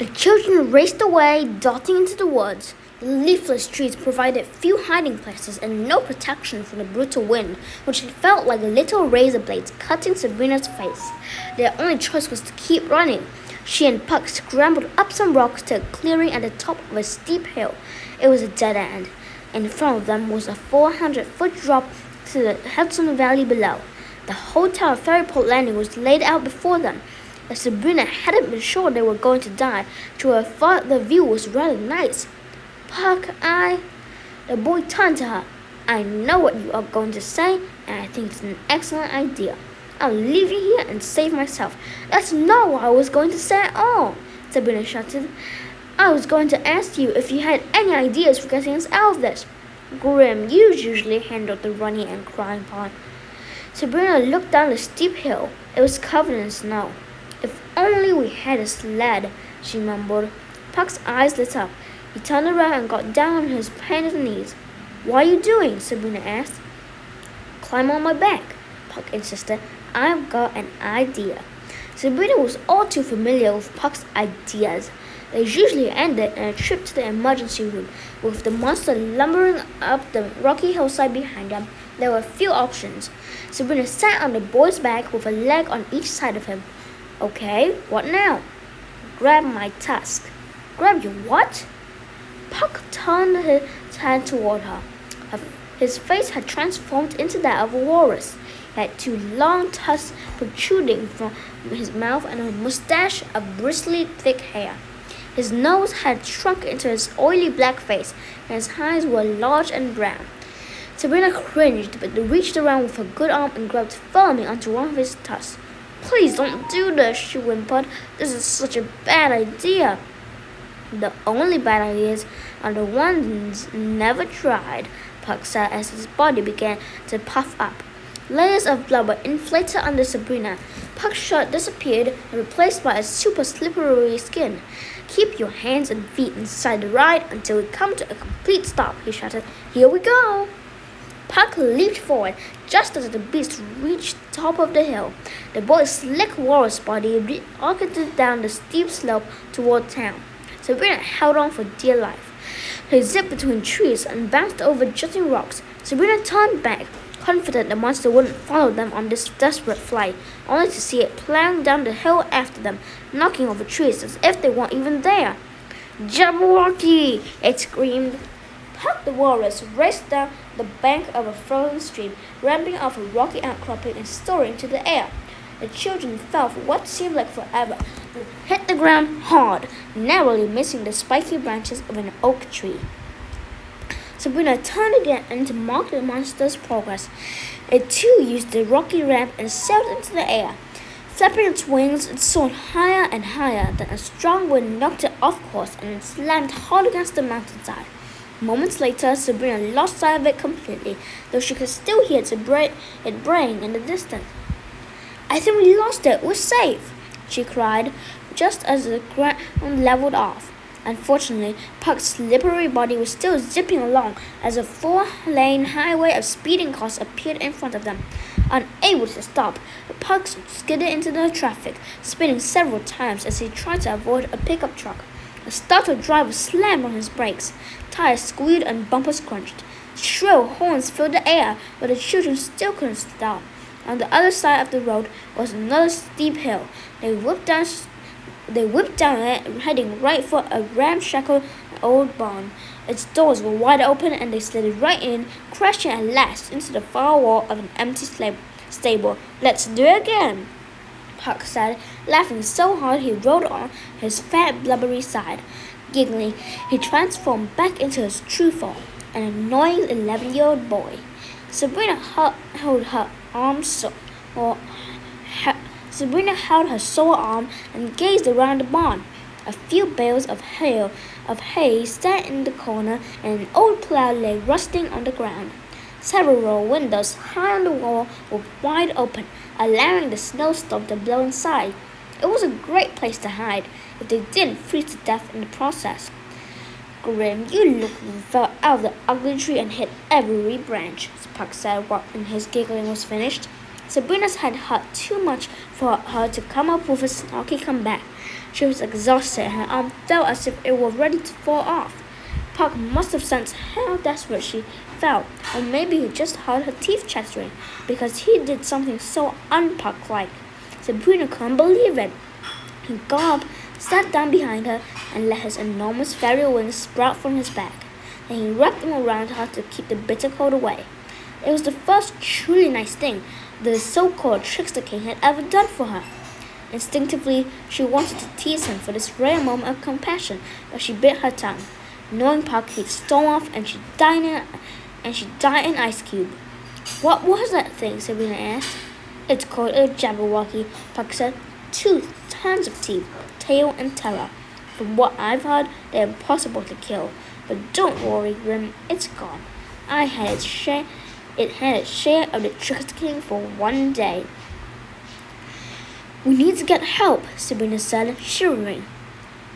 The children raced away, darting into the woods. The leafless trees provided few hiding places and no protection from the brutal wind, which felt like little razor blades cutting Sabrina's face. Their only choice was to keep running. She and Puck scrambled up some rocks to a clearing at the top of a steep hill. It was a dead end. In front of them was a 400-foot drop to the Hudson Valley below. The hotel Ferryport Landing was laid out before them. As Sabrina hadn't been sure they were going to die, to her thought the view was rather nice. Puck, The boy turned to her. I know what you are going to say, and I think it's an excellent idea. I'll leave you here and save myself. That's not what I was going to say at all, Sabrina shouted. I was going to ask you if you had any ideas for getting us out of this. Grim, you usually handled the running and crying part. Sabrina looked down the steep hill. It was covered in snow. If only we had a sled, she mumbled. Puck's eyes lit up. He turned around and got down on his hands and knees. What are you doing? Sabrina asked. Climb on my back, Puck insisted. I've got an idea. Sabrina was all too familiar with Puck's ideas. They usually ended in a trip to the emergency room, with the monster lumbering up the rocky hillside behind them. There were few options. Sabrina sat on the boy's back with a leg on each side of him. Okay, what now? Grab my tusk. Grab your what? Puck turned his hand toward her. His face had transformed into that of a walrus. He had two long tusks protruding from his mouth and a mustache of bristly, thick hair. His nose had shrunk into his oily black face, and his eyes were large and brown. Sabrina cringed, but reached around with her good arm and grabbed firmly onto one of his tusks. Please don't do this, she whimpered. This is such a bad idea. The only bad ideas are the ones never tried, Puck said as his body began to puff up. Layers of blubber inflated under Sabrina. Puck's shirt disappeared and replaced by a super slippery skin. Keep your hands and feet inside the ride until we come to a complete stop, he shouted. Here we go! Puck leaped forward just as the beast reached the top of the hill. The boy's slick walrus body rocketed down the steep slope toward town. Sabrina held on for dear life. They zipped between trees and bounced over jutting rocks. Sabrina turned back, confident the monster wouldn't follow them on this desperate flight, only to see it plowing down the hill after them, knocking over trees as if they weren't even there. Jabberwocky! It screamed. Puck the walrus raced down the bank of a frozen stream, ramping off a rocky outcropping and soaring into the air. The children fell for what seemed like forever, and hit the ground hard, narrowly missing the spiky branches of an oak tree. Sabrina turned again to mark the monster's progress. It too used the rocky ramp and sailed into the air. Flapping its wings, it soared higher and higher. Then a strong wind knocked it off course and it slammed hard against the mountainside. Moments later, Sabrina lost sight of it completely, though she could still hear it braying in the distance. I think we lost it. We're safe, she cried, just as the ground leveled off. Unfortunately, Puck's slippery body was still zipping along as a 4-lane highway of speeding cars appeared in front of them. Unable to stop, Puck skidded into the traffic, spinning several times as he tried to avoid a pickup truck. The startled driver slammed on his brakes. Tires squealed and bumpers crunched. Shrill horns filled the air, but the children still couldn't stop. On the other side of the road was another steep hill. They whipped down it, heading right for a ramshackle old barn. Its doors were wide open and they slid right in, crashing at last into the far wall of an empty stable. Let's do it again, Puck said, laughing so hard he rolled on his fat, blubbery side. Giggling, he transformed back into his true form, an annoying 11-year-old boy. Sabrina held her sore arm and gazed around the barn. A few bales of hay sat in the corner, and an old plow lay rusting on the ground. Several windows high on the wall were wide open, allowing the snowstorm to blow inside. It was a great place to hide, if they didn't freeze to death in the process. Grim, you looked and fell out of the ugly tree and hit every branch, Puck said when his giggling was finished. Sabrina's head hurt too much for her to come up with a snarky comeback. She was exhausted and her arm felt as if it were ready to fall off. Puck must have sensed how desperate she felt, or maybe he just heard her teeth chattering, because he did something so un-Puck-like. Sabrina couldn't believe it. He got up, sat down behind her, and let his enormous fairy wings sprout from his back. Then he wrapped them around her to keep the bitter cold away. It was the first truly nice thing the so-called Trickster King had ever done for her. Instinctively, she wanted to tease him for this rare moment of compassion, but she bit her tongue. Knowing Puck, he'd storm off and she'd die in Ice Cube. What was that thing? Sabrina asked. It's called a Jabberwocky, Puck said. Tons of teeth, tail and terror. From what I've heard, they're impossible to kill. But don't worry, Grim, it's gone. It had its share of the Trickster King for one day. We need to get help, Sabrina said, shivering.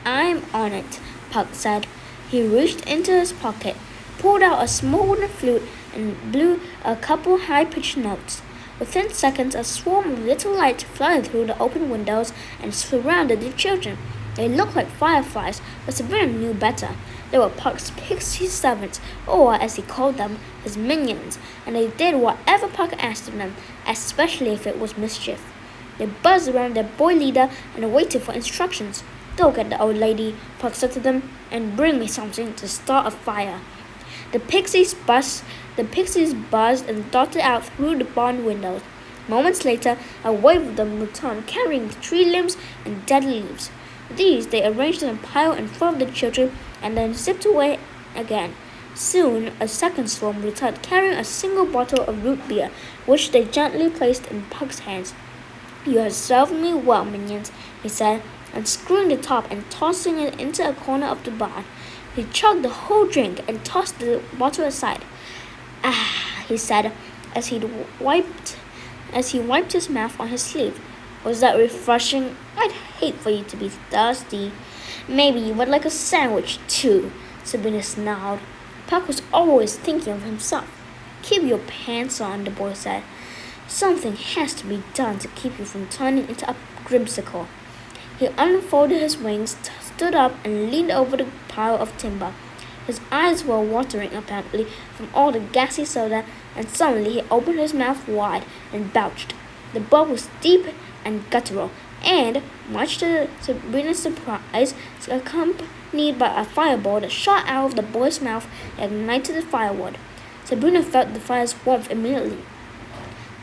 I'm on it, Puck said. He reached into his pocket, pulled out a small wooden flute, and blew a couple high-pitched notes. Within seconds, a swarm of little lights flooded through the open windows and surrounded the children. They looked like fireflies, but Sabrina knew better. They were Puck's pixie servants, or as he called them, his minions, and they did whatever Puck asked of them, especially if it was mischief. They buzzed around their boy leader and waited for instructions. Go get the old lady, Puck said to them, and bring me something to start a fire. The pixies buzzed and darted out through the barn windows. Moments later, a wave of them returned, carrying tree limbs and dead leaves. These they arranged in a pile in front of the children and then zipped away again. Soon, a second swarm returned, carrying a single bottle of root beer, which they gently placed in Puck's hands. You have served me well, minions, he said, unscrewing the top and tossing it into a corner of the barn. He chugged the whole drink and tossed the bottle aside. Ah, he said, as he wiped his mouth on his sleeve. Was that refreshing? I'd hate for you to be thirsty. Maybe you would like a sandwich, too, Sabrina snarled. Puck was always thinking of himself. Keep your pants on, the boy said. Something has to be done to keep you from turning into a grimsicle. He unfolded his wings, stood up, and leaned over the pile of timber. His eyes were watering, apparently, from all the gassy soda, and suddenly he opened his mouth wide and belched. The bubble was deep and guttural, and, much to Sabrina's surprise, accompanied by a fireball that shot out of the boy's mouth and ignited the firewood. Sabrina felt the fire's warmth immediately.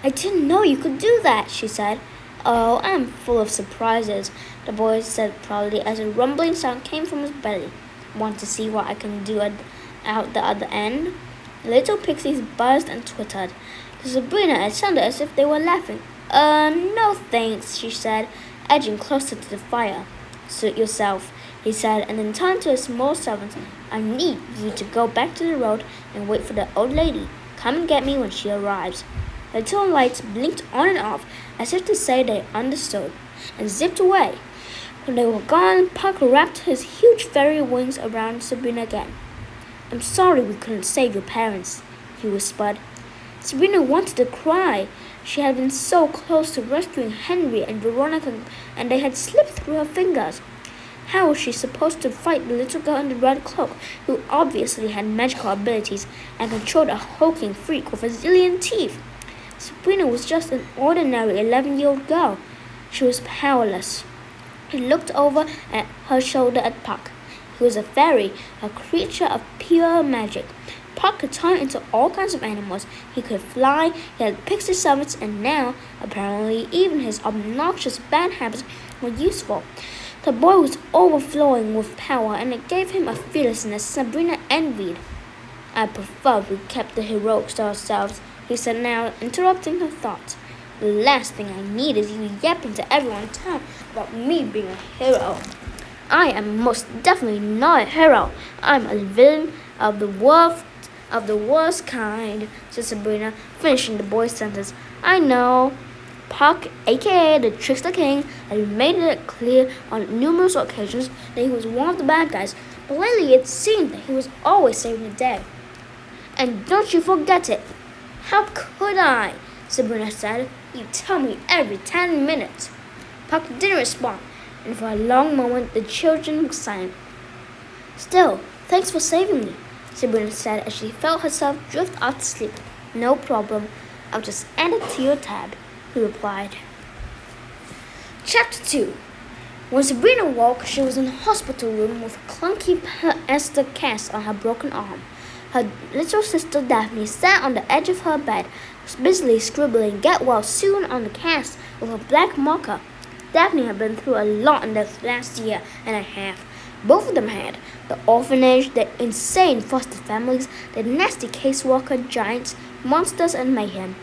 I didn't know you could do that, she said. Oh, I'm full of surprises, the boy said proudly as a rumbling sound came from his belly. Want to see what I can do out the other end? The little pixies buzzed and twittered. To Sabrina, it sounded as if they were laughing. No thanks, she said, edging closer to the fire. Suit yourself, he said, and then turned to his small servants. I need you to go back to the road and wait for the old lady. Come and get me when she arrives. The little lights blinked on and off, as if to say they understood, and zipped away. When they were gone, Puck wrapped his huge fairy wings around Sabrina again. I'm sorry we couldn't save your parents, he whispered. Sabrina wanted to cry. She had been so close to rescuing Henry and Veronica, and they had slipped through her fingers. How was she supposed to fight the little girl in the red cloak, who obviously had magical abilities and controlled a hulking freak with a zillion teeth? Sabrina was just an ordinary 11-year-old girl. She was powerless. He looked over at her shoulder at Puck. He was a fairy, a creature of pure magic. Puck could turn into all kinds of animals. He could fly, he had pixie servants, and now, apparently, even his obnoxious bad habits were useful. The boy was overflowing with power, and it gave him a fearlessness Sabrina envied. I prefer we kept the heroics to ourselves, he said now, interrupting her thoughts. The last thing I need is you yapping to everyone in town about me being a hero. I am most definitely not a hero. I'm a villain of the worst kind, said Sabrina, finishing the boy's sentence. I know. Puck, aka the Trickster King, had made it clear on numerous occasions that he was one of the bad guys, but lately it seemed that he was always saving the day. And don't you forget it. How could I? Sabrina said. You tell me every 10 minutes. Puck didn't respond, and for a long moment the children were silent. Still, thanks for saving me, Sabrina said as she felt herself drift off to sleep. No problem. I'll just add it to your tab, he replied. Chapter 2. When Sabrina woke, she was in a hospital room with a clunky plaster cast on her broken arm. Her little sister Daphne sat on the edge of her bed, busily scribbling "Get well soon" on the cast with a black marker. Daphne had been through a lot in the last year and a half. Both of them had. The orphanage, the insane foster families, the nasty caseworker giants, monsters, and mayhem.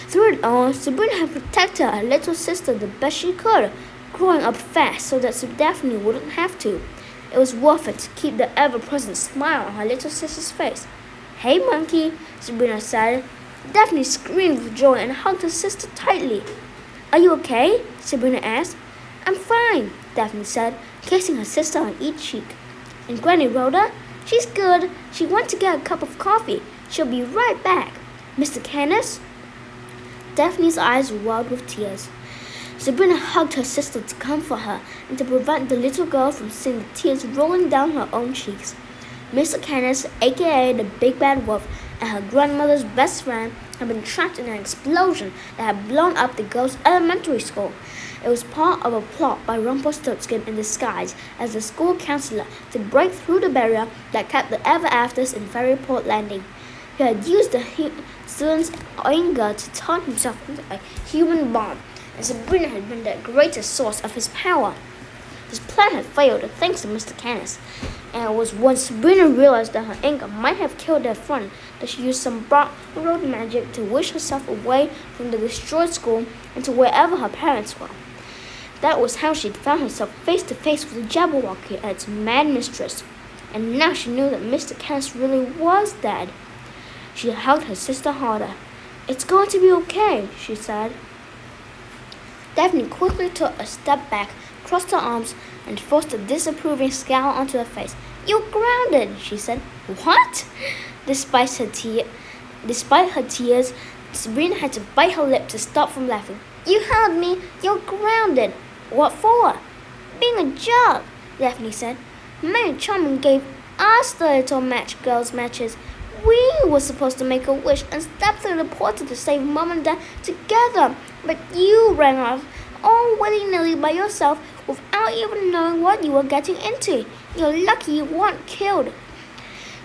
Through it all, Sabrina had protected her little sister the best she could, growing up fast so that Daphne wouldn't have to. It was worth it to keep the ever-present smile on her little sister's face. "Hey, monkey," Sabrina said. Daphne screamed with joy and hugged her sister tightly. "Are you okay?" Sabrina asked. "I'm fine," Daphne said, kissing her sister on each cheek. "And Granny Rhoda? She's good. She went to get a cup of coffee. She'll be right back. Mr. Canis?" Daphne's eyes welled with tears. Sabrina hugged her sister to comfort her and to prevent the little girl from seeing the tears rolling down her own cheeks. Mr. Canis, aka the Big Bad Wolf, and her grandmother's best friend had been trapped in an explosion that had blown up the girls' elementary school. It was part of a plot by Rumpelstiltskin in disguise as the school counselor to break through the barrier that kept the ever-afters in Fairyport Landing. He had used the students' anger to turn himself into a human bomb, and Sabrina had been the greatest source of his power. His plan had failed thanks to Mr. Canis, and it was when Sabrina realized that her anger might have killed their friend that she used some borrowed magic to wish herself away from the destroyed school and to wherever her parents were. That was how she'd found herself face to face with the Jabberwocky and its mad mistress, and now she knew that Mr. Canis really was dead. She hugged her sister harder. "It's going to be okay," she said. Daphne quickly took a step back, crossed her arms, and forced a disapproving scowl onto her face. "You're grounded," she said. "What?" Despite her tears, Sabrina had to bite her lip to stop from laughing. "You heard me. You're grounded." "What for?" "Being a jerk," Daphne said. "Mary Charming gave us the little girls' matches. We were supposed to make a wish and step through the portal to save Mom and Dad together, but you ran off all willy-nilly by yourself without even knowing what you were getting into. You're lucky you weren't killed."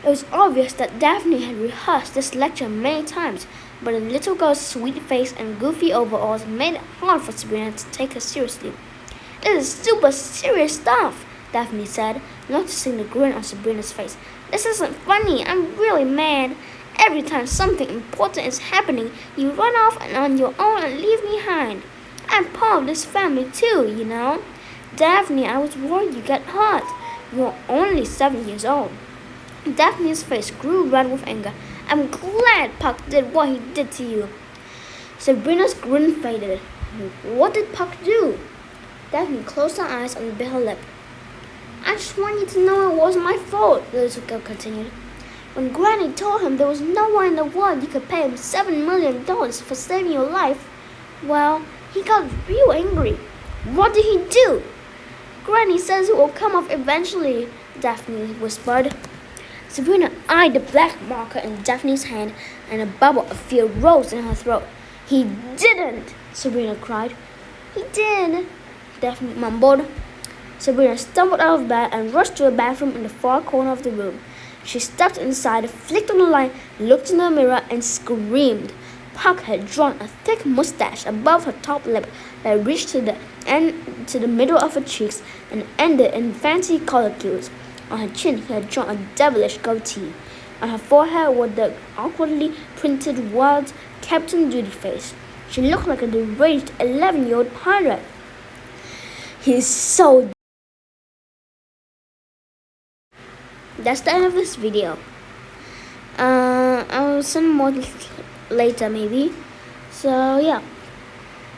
It was obvious that Daphne had rehearsed this lecture many times, but the little girl's sweet face and goofy overalls made it hard for Sabrina to take her seriously. "This is super serious stuff," Daphne said, noticing the grin on Sabrina's face. "This isn't funny. I'm really mad. Every time something important is happening, you run off and on your own and leave me behind. I'm part of this family too, you know. Daphne, I was worried you'd get hurt. You're only 7 years old." Daphne's face grew red with anger. "I'm glad Puck did what he did to you." Sabrina's grin faded. "What did Puck do?" Daphne closed her eyes and bit her lip. "I just want you to know it wasn't my fault," the little girl continued. "When Granny told him there was no one in the world you could pay him $7 million for saving your life, well, he got real angry." "What did he do?" "Granny says it will come off eventually," Daphne whispered. Sabrina eyed the black marker in Daphne's hand, and a bubble of fear rose in her throat. "He didn't!" Sabrina cried. "He did," Daphne mumbled. Sabrina stumbled out of bed and rushed to a bathroom in the far corner of the room. She stepped inside, flicked on the light, looked in the mirror, and screamed. Puck had drawn a thick mustache above her top lip that reached to the middle of her cheeks and ended in fancy collocules. On her chin, he had drawn a devilish goatee. On her forehead were the awkwardly printed words "Captain Duty Face." She looked like a deranged 11-year-old pirate. "He's so..." That's the end of this video. I'll send more later maybe. So yeah.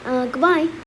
Goodbye.